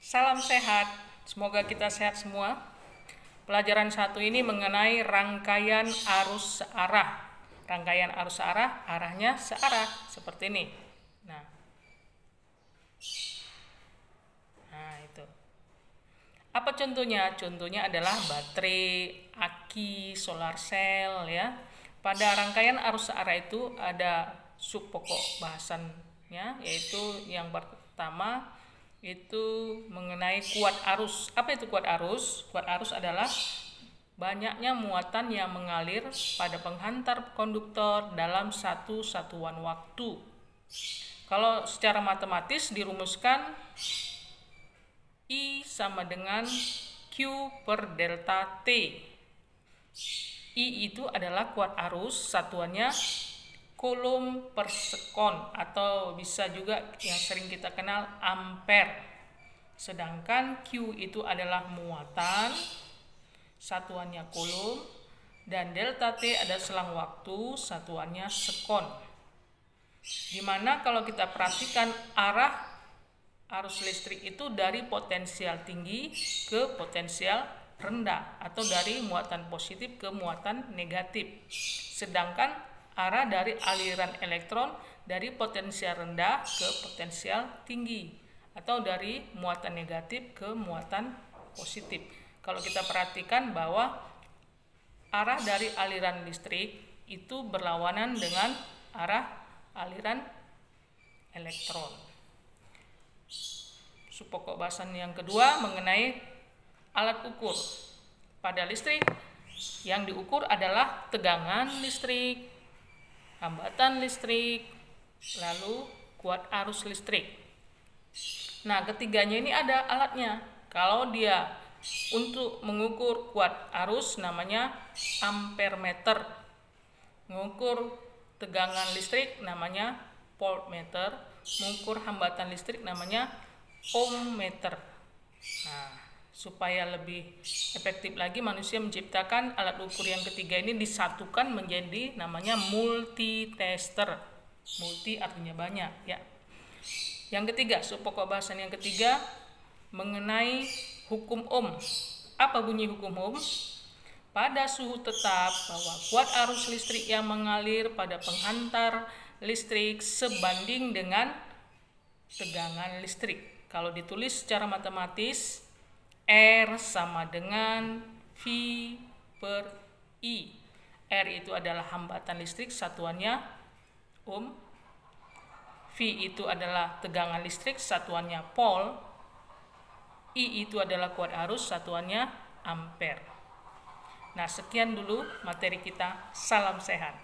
Salam sehat, semoga kita sehat semua. Pelajaran 1 ini mengenai rangkaian arus searah. Rangkaian arus searah, arahnya searah, seperti ini. Nah itu. Apa contohnya? Contohnya adalah baterai, aki, solar cell ya. Pada rangkaian arus searah itu ada sub pokok bahasannya, yaitu yang pertama itu mengenai kuat arus. Apa itu kuat arus? Kuat arus adalah banyaknya muatan yang mengalir pada penghantar konduktor dalam satu satuan waktu. Kalau secara matematis dirumuskan I sama dengan Q per delta T. I itu adalah kuat arus, satuannya coulomb per sekon, atau bisa juga yang sering kita kenal ampere. Sedangkan Q itu adalah muatan, satuannya coulomb, dan delta T ada selang waktu, satuannya sekon. Dimana kalau kita perhatikan arah arus listrik itu dari potensial tinggi ke potensial rendah, atau dari muatan positif ke muatan negatif. Sedangkan arah dari aliran elektron dari potensial rendah ke potensial tinggi, atau dari muatan negatif ke muatan positif. Kalau kita perhatikan bahwa arah dari aliran listrik itu berlawanan dengan arah aliran elektron. Pokok bahasan yang kedua mengenai alat ukur. Pada listrik, yang diukur adalah tegangan listrik, hambatan listrik, lalu kuat arus listrik. Nah, ketiganya ini ada alatnya. Kalau dia untuk mengukur kuat arus namanya ampermeter, mengukur tegangan listrik namanya voltmeter, mengukur hambatan listrik namanya ohmmeter. Nah, supaya lebih efektif lagi manusia menciptakan alat ukur yang ketiga ini disatukan menjadi namanya multitester. Multi artinya banyak ya. Yang ketiga, pokok bahasan yang ketiga mengenai hukum Ohm. Apa bunyi hukum Ohm? Pada suhu tetap bahwa kuat arus listrik yang mengalir pada penghantar listrik sebanding dengan tegangan listrik. Kalau ditulis secara matematis, R sama dengan V per I. R itu adalah hambatan listrik, satuannya ohm. V itu adalah tegangan listrik, satuannya volt. I itu adalah kuat arus, satuannya ampere. Nah, sekian dulu materi kita. Salam sehat.